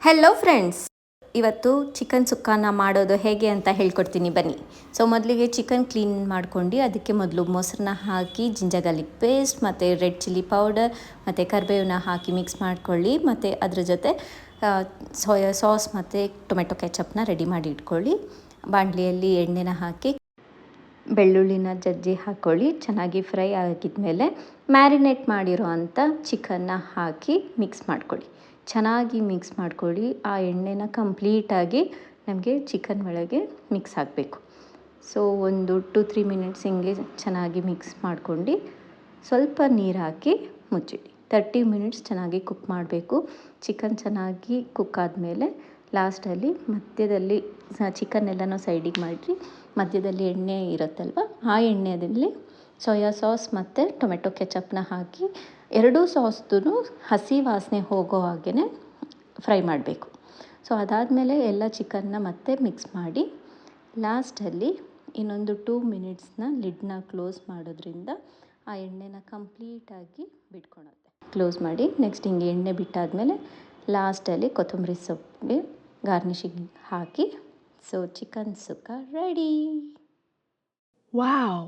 Hello friends, ಇವತ್ತು chicken ಸುಕ್ಕಾನ ಮಾಡೋದು ಹೇಗೆ ಅಂತ ಹೇಳ್ಕೊಡ್ತೀನಿ ಬನ್ನಿ. ಸೊ ಮೊದಲಿಗೆ ಚಿಕನ್ ಕ್ಲೀನ್ ಮಾಡ್ಕೊಂಡು ಅದಕ್ಕೆ ಮೊದಲು ಮೊಸರನ್ನ ಹಾಕಿ ಜಿಂಜರ್ ಗಾರ್ಲಿಕ್ ಪೇಸ್ಟ್ ಮತ್ತು ರೆಡ್ ಚಿಲ್ಲಿ ಪೌಡರ್ ಮತ್ತು ಕರಿಬೇವನ್ನ ಹಾಕಿ ಮಿಕ್ಸ್ ಮಾಡ್ಕೊಳ್ಳಿ. ಮತ್ತು ಅದ್ರ ಜೊತೆ ಸೋಯಾ ಸಾಸ್ ಮತ್ತು ಟೊಮೆಟೊ ಕೆಚಪ್ನ ರೆಡಿ ಮಾಡಿ ಇಟ್ಕೊಳ್ಳಿ. ಬಾಣಲಿಯಲ್ಲಿ ಎಣ್ಣೆನ ಹಾಕಿ ಬೆಳ್ಳುಳ್ಳಿನ ಜಜ್ಜಿ ಹಾಕ್ಕೊಳ್ಳಿ. ಚೆನ್ನಾಗಿ ಫ್ರೈ ಆಗಿದ್ಮೇಲೆ ಮ್ಯಾರಿನೇಟ್ ಮಾಡಿರೋ ಅಂಥ ಚಿಕನ್ನ ಹಾಕಿ ಮಿಕ್ಸ್ ಮಾಡ್ಕೊಳ್ಳಿ. ಚೆನ್ನಾಗಿ ಮಿಕ್ಸ್ ಮಾಡ್ಕೊಳ್ಳಿ. ಆ ಎಣ್ಣೆನ ಕಂಪ್ಲೀಟಾಗಿ ನಮಗೆ ಚಿಕನ್ ಒಳಗೆ ಮಿಕ್ಸ್ ಆಗಬೇಕು. ಸೊ ಒಂದು 2-3 ಮಿನಿಟ್ಸ್ ಹಿಂಗೆ ಚೆನ್ನಾಗಿ ಮಿಕ್ಸ್ ಮಾಡ್ಕೊಂಡು ಸ್ವಲ್ಪ ನೀರು ಹಾಕಿ ಮುಚ್ಚಿಡಿ. 30 ಮಿನಿಟ್ಸ್ ಚೆನ್ನಾಗಿ ಕುಕ್ ಮಾಡಬೇಕು. ಚಿಕನ್ ಚೆನ್ನಾಗಿ ಕುಕ್ ಆದಮೇಲೆ ಲಾಸ್ಟಲ್ಲಿ ಮಧ್ಯದಲ್ಲಿ ಚಿಕನ್ ಎಲ್ಲನೂ ಸೈಡಿಗೆ ಮಾಡಿರಿ. ಮಧ್ಯದಲ್ಲಿ ಎಣ್ಣೆ ಇರುತ್ತಲ್ವ, ಆ ಎಣ್ಣೆಯಲ್ಲಿ ಸೋಯಾ ಸಾಸ್ ಮತ್ತು ಟೊಮೆಟೊ ಕೆಚಪ್ನ ಹಾಕಿ ಎರಡೂ ಸಾಸ್ದು ಹಸಿ ವಾಸನೆ ಹೋಗೋ ಹಾಗೆ ಫ್ರೈ ಮಾಡಬೇಕು. ಸೊ ಅದಾದಮೇಲೆ ಎಲ್ಲ ಚಿಕನ್ನ ಮತ್ತೆ ಮಿಕ್ಸ್ ಮಾಡಿ ಲಾಸ್ಟಲ್ಲಿ ಇನ್ನೊಂದು 2 ಮಿನಿಟ್ಸ್ನ ಲಿಡ್ನ ಕ್ಲೋಸ್ ಮಾಡೋದ್ರಿಂದ ಆ ಎಣ್ಣೆನ ಕಂಪ್ಲೀಟಾಗಿ ಬಿಟ್ಕೊಳುತ್ತೆ. ಕ್ಲೋಸ್ ಮಾಡಿ ನೆಕ್ಸ್ಟ್ ಹಿಂಗೆ ಎಣ್ಣೆ ಬಿಟ್ಟಾದಮೇಲೆ ಲಾಸ್ಟಲ್ಲಿ ಕೊತ್ತಂಬರಿ ಸೊಪ್ಪಿಗೆ ಗಾರ್ನಿಷಿಂಗ್ ಹಾಕಿ ಸೊ ಚಿಕನ್ ಸುಕ್ಕ ರೆಡಿ. ವಾವ್!